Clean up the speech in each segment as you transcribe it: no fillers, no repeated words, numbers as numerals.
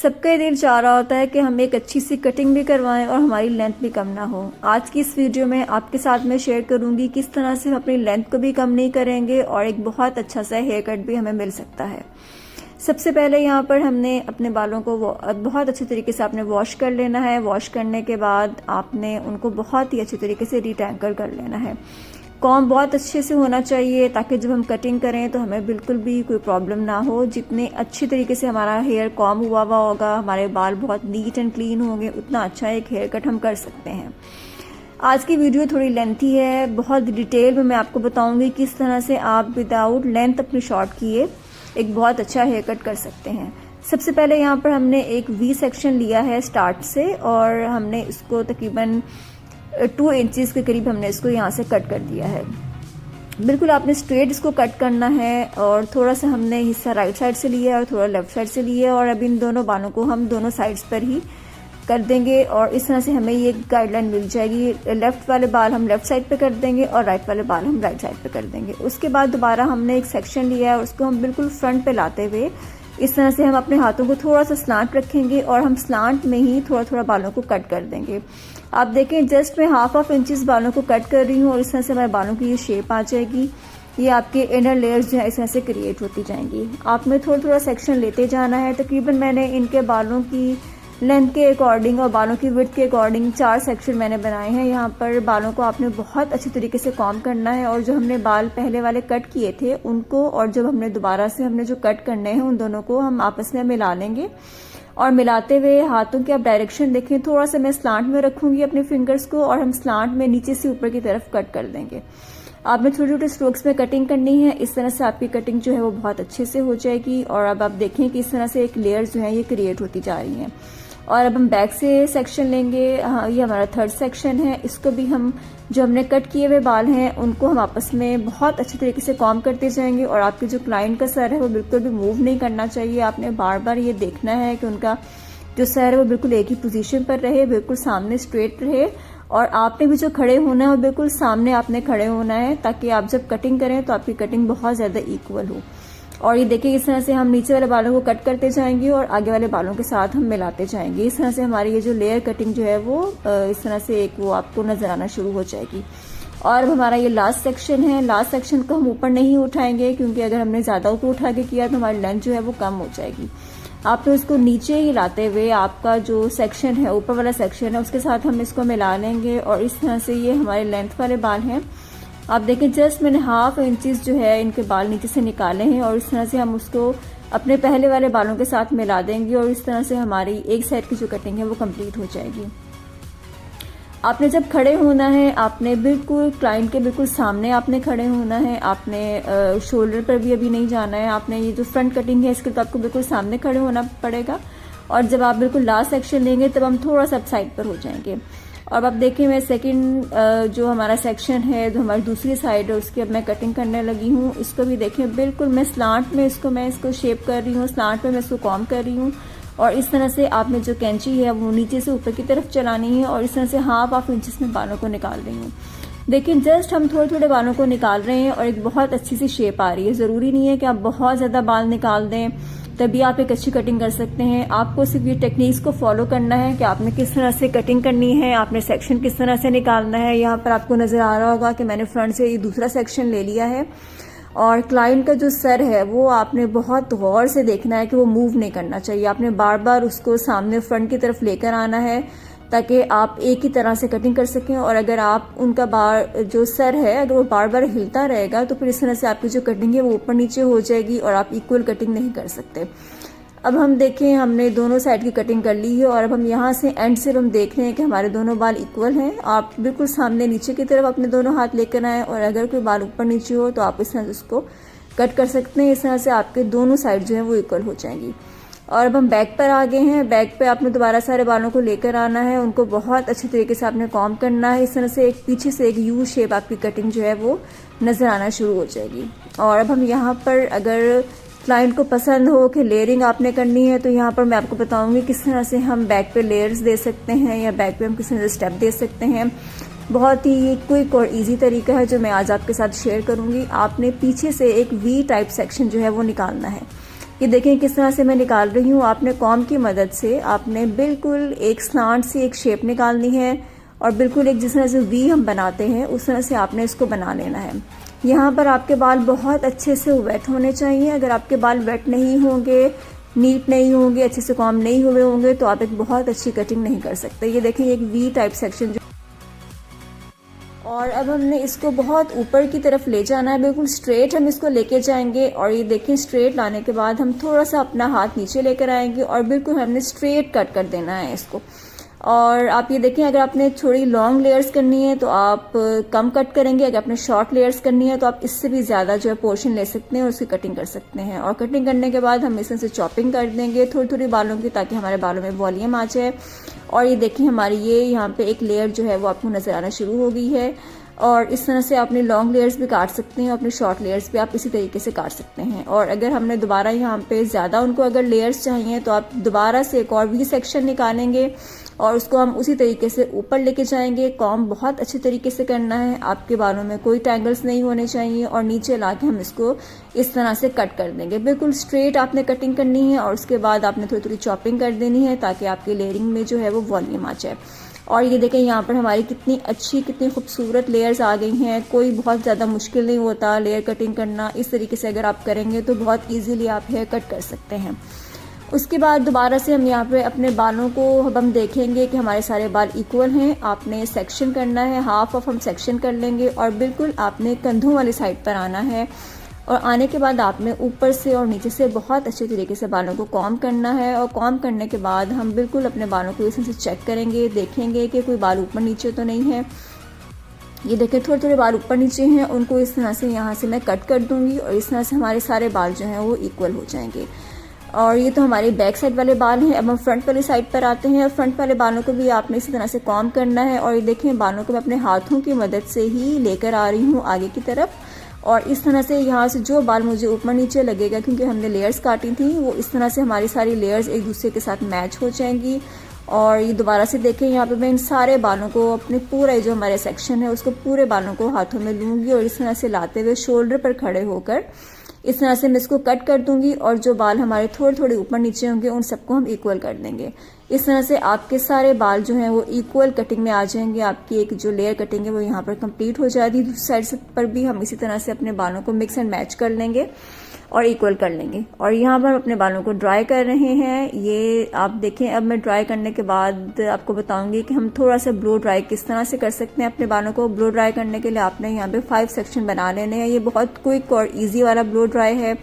सबका ये दिल चाह रहा होता है कि हम एक अच्छी सी कटिंग भी करवाएं और हमारी लेंथ भी कम ना हो। आज की इस वीडियो में आपके साथ मैं शेयर करूंगी किस तरह से हम अपनी लेंथ को भी कम नहीं करेंगे और एक बहुत अच्छा सा हेयर कट भी हमें मिल सकता है। सबसे पहले यहाँ पर हमने अपने बालों को बहुत अच्छे तरीके से आपने वॉश कर लेना है। वॉश करने के बाद आपने उनको बहुत ही अच्छे तरीके से डिटैंगल कर लेना है। कॉम्ब बहुत अच्छे से होना चाहिए ताकि जब हम कटिंग करें तो हमें बिल्कुल भी कोई प्रॉब्लम ना हो। जितने अच्छी तरीके से हमारा हेयर कॉम्ब हुआ होगा, हमारे बाल बहुत नीट एंड क्लीन होंगे, उतना अच्छा एक हेयर कट हम कर सकते हैं। आज की वीडियो थोड़ी लेंथी है, बहुत डिटेल में मैं आपको बताऊंगी किस तरह से आप विदाउट लेंथ अपनी शॉर्ट किए एक बहुत अच्छा हेयर कट कर सकते हैं। सबसे पहले यहाँ पर हमने एक वी सेक्शन लिया है स्टार्ट से और हमने इसको तकरीबन 2 इंचेस के करीब हमने इसको यहाँ से कट कर दिया है। बिल्कुल आपने स्ट्रेट इसको कट करना है और थोड़ा सा हमने हिस्सा राइट साइड से लिया है और थोड़ा लेफ्ट साइड से लिया है और अब इन दोनों बालों को हम दोनों साइड्स पर ही कर देंगे और इस तरह से हमें ये गाइडलाइन मिल जाएगी। लेफ्ट वाले बाल हम लेफ्ट साइड पे कर देंगे और राइट वाले बाल हम राइट साइड पे कर देंगे। उसके बाद दोबारा हमने एक सेक्शन लिया है, उसको हम बिल्कुल फ्रंट पे लाते हुए इस तरह से हम अपने हाथों को थोड़ा सा स्लांट रखेंगे और हम स्लांट में ही थोड़ा थोड़ा बालों को कट कर देंगे। आप देखें जस्ट मैं हाफ इंचेस बालों को कट कर रही हूँ और इस तरह से हमारे बालों की ये शेप आ जाएगी। ये आपके इनर लेयर्स जो है इस तरह से क्रिएट होती जाएंगी। आपने थोड़ा थोड़ा सेक्शन लेते जाना है। तकरीबन मैंने इनके बालों की लेंथ के अकॉर्डिंग और बालों की विड्थ के अकॉर्डिंग 4 सेक्शन मैंने बनाए हैं। यहाँ पर बालों को आपने बहुत अच्छी तरीके से कॉम्ब करना है और जो हमने बाल पहले वाले कट किए थे उनको और जब हमने दोबारा से हमने जो कट करने हैं उन दोनों को हम आपस में मिला लेंगे और मिलाते हुए हाथों की आप डायरेक्शन देखें। थोड़ा सा मैं स्लांट में रखूंगी अपने फिंगर्स को और हम स्लांट में नीचे से ऊपर की तरफ कट कर देंगे। आपने छोटे छोटे स्ट्रोक्स में कटिंग करनी है। इस तरह से आपकी कटिंग जो है वो बहुत अच्छे से हो जाएगी और अब आप देखें कि इस तरह से एक लेयर्स जो है ये क्रिएट होती जा रही हैं। और अब हम बैक से सेक्शन लेंगे। हाँ, ये हमारा 3rd सेक्शन है। इसको भी हम जो हमने कट किए हुए बाल हैं उनको हम आपस में बहुत अच्छे तरीके से कॉम्ब करते जाएंगे और आपके जो क्लाइंट का सर है वो बिल्कुल भी मूव नहीं करना चाहिए। आपने बार बार ये देखना है कि उनका जो सर है वो बिल्कुल एक ही पोजीशन पर रहे, बिल्कुल सामने स्ट्रेट रहे और आपने भी जो खड़े होना है वो बिल्कुल सामने आपने खड़े होना है ताकि आप जब कटिंग करें तो आपकी कटिंग बहुत ज्यादा इक्वल हो। और ये देखिए इस तरह से हम नीचे वाले बालों को कट करते जाएंगे और आगे वाले बालों के साथ हम मिलाते जाएंगे। इस तरह से हमारी ये जो लेयर कटिंग जो है वो इस तरह से एक वो आपको नजर आना शुरू हो जाएगी। और अब हमारा ये लास्ट सेक्शन है। लास्ट सेक्शन को हम ऊपर नहीं उठाएंगे क्योंकि अगर हमने ज्यादा ऊपर उठा के किया तो हमारी लेंथ जो है वो कम हो जाएगी। आपने उसको नीचे ही लाते हुए आपका जो सेक्शन है ऊपर वाला सेक्शन है उसके साथ हम इसको मिला लेंगे और इस तरह से ये हमारे लेंथ वाले बाल हैं। आप देखें जस्ट मैंने हाफ इंचेस जो है इनके बाल नीचे से निकाले हैं और इस तरह से हम उसको अपने पहले वाले बालों के साथ मिला देंगे और इस तरह से हमारी एक साइड की जो कटिंग है वो कंप्लीट हो जाएगी। आपने जब खड़े होना है आपने बिल्कुल क्लाइंट के बिल्कुल सामने आपने खड़े होना है। आपने शोल्डर पर भी अभी नहीं जाना है। आपने ये जो फ्रंट कटिंग है इसके तो आपको बिल्कुल सामने खड़े होना पड़ेगा और जब आप बिल्कुल लास्ट सेक्शन लेंगे तब हम थोड़ा सा साइड पर हो जाएंगे। और अब देखिए मैं सेकंड जो हमारा सेक्शन है जो हमारी दूसरी साइड है उसकी अब मैं कटिंग करने लगी हूँ। इसको भी देखें बिल्कुल मैं स्लांट में इसको शेप कर रही हूँ, स्लांट में मैं इसको कॉम्ब कर रही हूँ और इस तरह से आपने जो कैंची है वो नीचे से ऊपर की तरफ चलानी है और इस तरह से हाफ इंचेस में बालों को निकाल रही हूँ। देखिए जस्ट हम थोड़े थोड़े बालों को निकाल रहे हैं और एक बहुत अच्छी सी शेप आ रही है। जरूरी नहीं है कि आप बहुत ज्यादा बाल निकाल दें तभी आप एक अच्छी कटिंग कर सकते हैं। आपको सिर्फ ये टेक्निक्स को फॉलो करना है कि आपने किस तरह से कटिंग करनी है, आपने सेक्शन किस तरह से निकालना है। यहाँ पर आपको नजर आ रहा होगा कि मैंने फ्रंट से ये दूसरा सेक्शन ले लिया है और क्लाइंट का जो सर है वो आपने बहुत गौर से देखना है कि वो मूव नहीं करना चाहिए। आपने बार बार उसको सामने फ्रंट की तरफ लेकर आना है ताकि आप एक ही तरह से कटिंग कर सकें और अगर आप उनका बार जो सर है अगर वो बार बार हिलता रहेगा तो फिर इस तरह से आपकी जो कटिंग है वो ऊपर नीचे हो जाएगी और आप इक्वल कटिंग नहीं कर सकते। अब हम देखें हमने दोनों साइड की कटिंग कर ली है और अब हम यहाँ से एंड से हम देख रहे हैं कि हमारे दोनों बाल इक्वल हैं। आप बिल्कुल सामने नीचे की तरफ अपने दोनों हाथ लेकर आए और अगर कोई बाल ऊपर नीचे हो तो आप इस तरह से उसको कट कर सकते हैं। इस तरह से आपके दोनों साइड जो है वो इक्वल हो जाएंगी। और अब हम बैक पर आ गए हैं। बैक पे आपने दोबारा सारे बालों को लेकर आना है, उनको बहुत अच्छे तरीके से आपने कॉम्ब करना है। इस तरह से एक पीछे से एक यू शेप आपकी कटिंग जो है वो नजर आना शुरू हो जाएगी। और अब हम यहाँ पर अगर क्लाइंट को पसंद हो कि लेयरिंग आपने करनी है तो यहाँ पर मैं आपको बताऊंगी किस तरह से हम बैक पे लेयर्स दे सकते हैं या बैक पे हम किस तरह से स्टेप दे सकते हैं। बहुत ही क्विक और इजी तरीका है जो मैं आज आपके साथ शेयर करूंगी। आपने पीछे से एक वी टाइप सेक्शन जो है वो निकालना है। ये देखें किस तरह से मैं निकाल रही हूँ। आपने कॉम्ब की मदद से आपने बिल्कुल एक स्लांट सी एक शेप निकालनी है और बिल्कुल एक जिस तरह से वी हम बनाते हैं उस तरह से आपने इसको बना लेना है। यहाँ पर आपके बाल बहुत अच्छे से वेट होने चाहिए। अगर आपके बाल वेट नहीं होंगे, नीट नहीं होंगे, अच्छे से कॉम्ब नहीं हुए होंगे तो आप एक बहुत अच्छी कटिंग नहीं कर सकते। ये देखें एक वी टाइप सेक्शन जो, और अब हमने इसको बहुत ऊपर की तरफ ले जाना है, बिल्कुल स्ट्रेट हम इसको लेके जाएंगे। और ये देखें स्ट्रेट लाने के बाद हम थोड़ा सा अपना हाथ नीचे लेकर आएंगे और बिल्कुल हमने स्ट्रेट कट कर देना है इसको। और आप ये देखें अगर आपने थोड़ी लॉन्ग लेयर्स करनी है तो आप कम कट करेंगे, अगर आपने शॉर्ट लेयर्स करनी है तो आप इससे भी ज़्यादा जो है पोर्शन ले सकते हैं और उसकी कटिंग कर सकते हैं। और कटिंग करने के बाद हम इसमें से चॉपिंग कर देंगे थोड़ी थोड़ी बालों की, ताकि हमारे बालों में वॉल्यूम आ जाए। और ये देखिए हमारी ये यहाँ पे एक लेयर जो है वो आपको नज़र आना शुरू हो गई है। और इस तरह से अपने लॉन्ग लेयर्स भी काट सकते हैं, अपने शॉर्ट लेयर्स भी आप इसी तरीके से काट सकते हैं। और अगर हमने दोबारा यहाँ पे ज़्यादा उनको अगर लेयर्स चाहिए तो आप दोबारा से एक और भी सेक्शन निकालेंगे और उसको हम उसी तरीके से ऊपर लेके जाएंगे। कॉम्ब बहुत अच्छे तरीके से करना है, आपके बालों में कोई टैंगल्स नहीं होने चाहिए। और नीचे लाके हम इसको इस तरह से कट कर देंगे, बिल्कुल स्ट्रेट आपने कटिंग करनी है। और उसके बाद आपने थोड़ी थोड़ी चॉपिंग कर देनी है ताकि आपकी लेयरिंग में जो है वो वॉल्यूम आ जाए। और ये देखें यहाँ पर हमारी कितनी अच्छी कितनी खूबसूरत लेयर्स आ गई हैं। कोई बहुत ज़्यादा मुश्किल नहीं होता लेयर कटिंग करना। इस तरीके से अगर आप करेंगे तो बहुत ईजीली आप हेयर कट कर सकते हैं। उसके बाद दोबारा से हम यहाँ पे अपने बालों को अब हम देखेंगे कि हमारे सारे बाल इक्वल हैं। आपने सेक्शन करना है, हाफ ऑफ हम सेक्शन कर लेंगे और बिल्कुल आपने कंधों वाली साइड पर आना है। और आने के बाद आपने ऊपर से और नीचे से बहुत अच्छे तरीके से बालों को कॉम्ब करना है। और कॉम्ब करने के बाद हम बिल्कुल अपने बालों को इस तरह से चेक करेंगे, देखेंगे कि कोई बाल ऊपर नीचे तो नहीं है। ये देखें थोड़े थोड़े बाल ऊपर नीचे हैं, उनको इस तरह से यहाँ से मैं कट कर दूंगी और इस तरह से हमारे सारे बाल जो हैं वो इक्वल हो जाएंगे। और ये तो हमारे बैक साइड वाले बाल हैं। अब हम फ्रंट वाली साइड पर आते हैं और फ्रंट वाले बालों को भी आपने इसी तरह से कॉम्ब करना है। और ये देखें बालों को मैं अपने हाथों की मदद से ही लेकर आ रही हूँ आगे की तरफ। और इस तरह से यहाँ से जो बाल मुझे ऊपर नीचे लगेगा, क्योंकि हमने लेयर्स काटी थी, वो इस तरह से हमारी सारी लेयर्स एक दूसरे के साथ मैच हो जाएंगी। और ये दोबारा से देखें यहाँ पे मैं इन सारे बालों को अपने पूरा जो हमारे सेक्शन है उसको पूरे बालों को हाथों में लूँगी और इस तरह से लाते हुए शोल्डर पर खड़े होकर इस तरह से मैं इसको कट कर दूंगी। और जो बाल हमारे थोड़े थोड़े ऊपर नीचे होंगे उन सबको हम इक्वल कर देंगे। इस तरह से आपके सारे बाल जो हैं वो इक्वल कटिंग में आ जाएंगे। आपकी एक जो लेयर कटिंग है वो यहाँ पर कंप्लीट हो जाएगी। दूसरी साइड से पर भी हम इसी तरह से अपने बालों को मिक्स एंड मैच कर लेंगे और इक्वल कर लेंगे। और यहाँ पर अपने बालों को ड्राई कर रहे हैं। ये आप देखें अब मैं ड्राई करने के बाद आपको बताऊंगी कि हम थोड़ा सा ब्लो ड्राई किस तरह से कर सकते हैं अपने बालों को। ब्लो ड्राई करने के लिए आपने यहाँ पे 5 सेक्शन बना लेने हैं। ये बहुत क्विक और ईजी वाला ब्लो ड्राई है।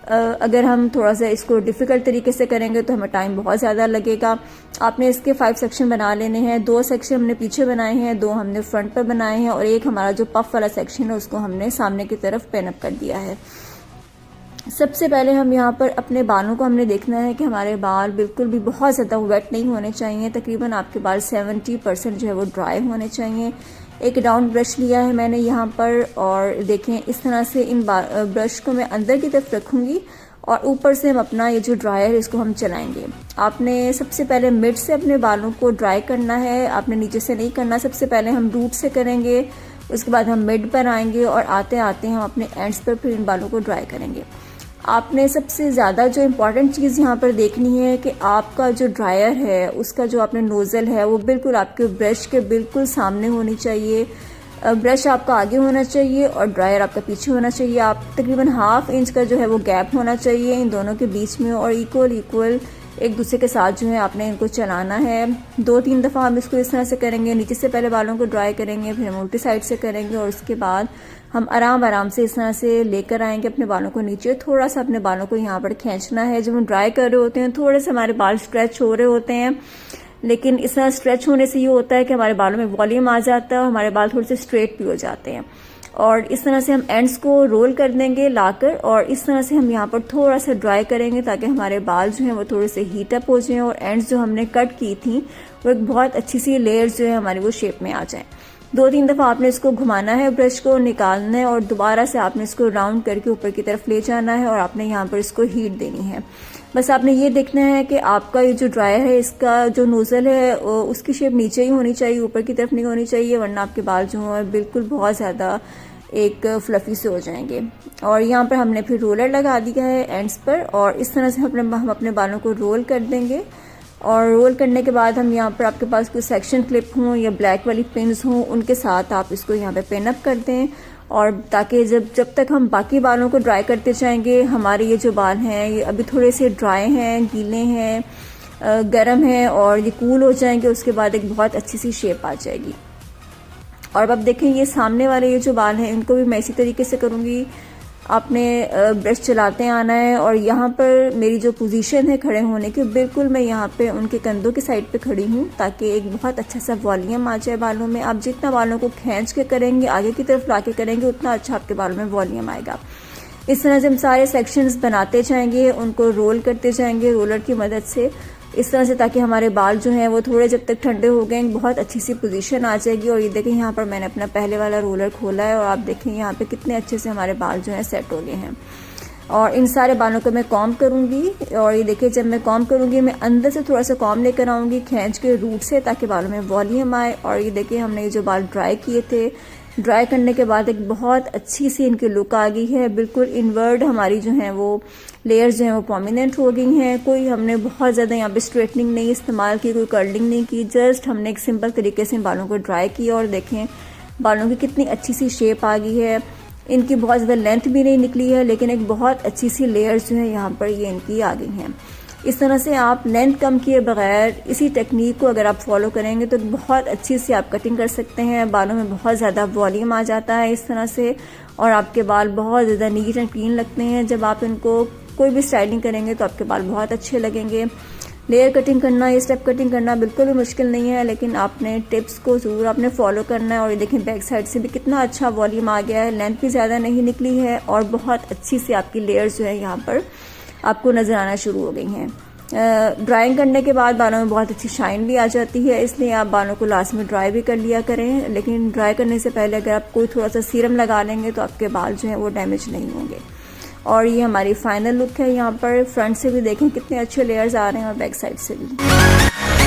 अगर हम थोड़ा सा इसको डिफ़िकल्ट तरीके से करेंगे तो हमें टाइम बहुत ज़्यादा लगेगा। आपने इसके 5 सेक्शन बना लेने हैं। 2 सेक्शन हमने पीछे बनाए हैं, 2 हमने फ्रंट पर बनाए हैं और एक हमारा जो पफ वाला सेक्शन है उसको हमने सामने की तरफ पेन अप कर दिया है। सबसे पहले हम यहाँ पर अपने बालों को हमने देखना है कि हमारे बाल बिल्कुल भी बहुत ज़्यादा वेट नहीं होने चाहिए। तकरीबन आपके बाल 70% जो है वो ड्राई होने चाहिए। एक राउंड ब्रश लिया है मैंने यहाँ पर और देखें इस तरह से इन ब्रश को मैं अंदर की तरफ रखूँगी और ऊपर से हम अपना ये जो ड्रायर है इसको हम चलाएंगे। आपने सबसे पहले मिड से अपने बालों को ड्राई करना है, आपने नीचे से नहीं करना। सबसे पहले हम रूट से करेंगे, उसके बाद हम मिड पर आएंगे और आते आते हम अपने एंड्स पर फिर इन बालों को ड्राई करेंगे। आपने सबसे ज़्यादा जो इम्पॉर्टेंट चीज़ यहाँ पर देखनी है कि आपका जो ड्रायर है उसका जो आपने नोज़ल है वो बिल्कुल आपके ब्रश के बिल्कुल सामने होनी चाहिए। ब्रश आपका आगे होना चाहिए और ड्रायर आपका पीछे होना चाहिए। आप तकरीबन ½ इंच का जो है वो गैप होना चाहिए इन दोनों के बीच में और इक्वल एक दूसरे के साथ जो है आपने इनको चलाना है। 2-3 दफ़ा हम इसको इस तरह से करेंगे। नीचे से पहले बालों को ड्राई करेंगे, फिर हम उल्टी साइड से करेंगे और उसके बाद हम आराम से इस तरह से लेकर आएंगे अपने बालों को नीचे। थोड़ा सा अपने बालों को यहाँ पर खींचना है। जब हम ड्राई कर रहे होते हैं थोड़े से हमारे बाल स्ट्रेच हो रहे होते हैं, लेकिन इस तरह स्ट्रेच होने से ये होता है कि हमारे बालों में वॉल्यूम आ जाता है और हमारे बाल थोड़े से स्ट्रेट भी हो जाते हैं। और इस तरह से हम एंड्स को रोल कर देंगे लाकर और इस तरह से हम यहाँ पर थोड़ा सा ड्राई करेंगे ताकि हमारे बाल जो हैं वो थोड़े से हीट अप हो जाएं और एंड्स जो हमने कट की थी वो एक बहुत अच्छी सी लेयर्स जो है हमारी वो शेप में आ जाएं। 2-3 दफ़ा आपने इसको घुमाना है, ब्रश को निकालना है और दोबारा से आपने इसको राउंड करके ऊपर की तरफ ले जाना है और आपने यहाँ पर इसको हीट देनी है। बस आपने ये देखना है कि आपका ये जो ड्रायर है इसका जो नोज़ल है उसकी शेप नीचे ही होनी चाहिए, ऊपर की तरफ नहीं होनी चाहिए, वरना आपके बाल जो है बिल्कुल बहुत ज़्यादा एक फ्लफी से हो जाएंगे। और यहाँ पर हमने फिर रोलर लगा दिया है एंड्स पर, और इस तरह से हम अपने बालों को रोल कर देंगे। और रोल करने के बाद हम यहाँ पर, आपके पास कोई सेक्शन क्लिप हों या ब्लैक वाली पिन्स हों, उनके साथ आप इसको यहाँ पे पिन अप कर दें। और ताकि जब तक हम बाकी बालों को ड्राई करते जाएंगे, हमारे ये जो बाल हैं ये अभी थोड़े से ड्राई हैं, गीले हैं, गर्म हैं, और ये कूल हो जाएंगे, उसके बाद एक बहुत अच्छी सी शेप आ जाएगी। और अब देखें ये सामने वाले ये जो बाल हैं इनको भी मैं इसी तरीके से करूँगी। आपने ब्रश चलाते आना है, और यहाँ पर मेरी जो पोजीशन है खड़े होने की, बिल्कुल मैं यहाँ पे उनके कंधों की साइड पे खड़ी हूँ, ताकि एक बहुत अच्छा सा वॉल्यूम आ जाए बालों में। आप जितना बालों को खींच के करेंगे, आगे की तरफ ला के करेंगे, उतना अच्छा आपके बालों में वॉल्यूम आएगा। इस तरह से हम सारे सेक्शंस बनाते जाएंगे, उनको रोल करते जाएंगे रोलर की मदद से, इस तरह से, ताकि हमारे बाल जो हैं वो थोड़े जब तक ठंडे हो गए बहुत अच्छी सी पोजीशन आ जाएगी। और ये देखें यहाँ पर मैंने अपना पहले वाला रोलर खोला है, और आप देखें यहाँ पे कितने अच्छे से हमारे बाल जो हैं सेट हो गए हैं। और इन सारे बालों को मैं कॉम करूँगी, और ये देखिए जब मैं कॉम करूँगी मैं अंदर से थोड़ा सा कॉम लेकर आऊँगी खींच के रूट से, ताकि बालों में वॉल्यूम आए। और ये देखिए हमने ये जो बाल ड्राई किए थे, ड्राई करने के बाद एक बहुत अच्छी सी इनकी लुक आ गई है। बिल्कुल इनवर्ड हमारी जो है वो लेयर्स जो हैं वो प्रोमिनेंट हो गई हैं। कोई हमने बहुत ज़्यादा यहाँ पे स्ट्रेटनिंग नहीं इस्तेमाल की, कोई कर्लिंग नहीं की, जस्ट हमने एक सिंपल तरीके से बालों को ड्राई किया। और देखें बालों की कितनी अच्छी सी शेप आ गई है। इनकी बहुत ज़्यादा लेंथ भी नहीं निकली है, लेकिन एक बहुत अच्छी सी लेयर्स जो है यहाँ पर ये इनकी आ गई हैं। इस तरह से आप लेंथ कम किए बगैर इसी टेक्निक को अगर आप फॉलो करेंगे तो बहुत अच्छी सी आप कटिंग कर सकते हैं। बालों में बहुत ज़्यादा वॉल्यूम आ जाता है इस तरह से, और आपके बाल बहुत ज़्यादा नीट एंड क्लीन लगते हैं। जब आप इनको कोई भी स्टाइलिंग करेंगे तो आपके बाल बहुत अच्छे लगेंगे। लेयर कटिंग करना या स्टेप कटिंग करना बिल्कुल भी मुश्किल नहीं है, लेकिन आपने टिप्स को ज़रूर आपने फॉलो करना है। और ये देखें बैक साइड से भी कितना अच्छा वॉल्यूम आ गया है, लेंथ भी ज़्यादा नहीं निकली है, और बहुत अच्छी सी आपकी लेयर्स जो है यहाँ पर आपको नज़र आना शुरू हो गई हैं। ड्राइंग करने के बाद बालों में बहुत अच्छी शाइन भी आ जाती है, इसलिए आप बालों को लास्ट में ड्राई भी कर लिया करें। लेकिन ड्राई करने से पहले अगर आप कोई थोड़ा सा सीरम लगा लेंगे तो आपके बाल जो है वो डैमेज नहीं होंगे। और ये हमारी फाइनल लुक है। यहाँ पर फ्रंट से भी देखें कितने अच्छे लेयर्स आ रहे हैं, और बैक साइड से भी।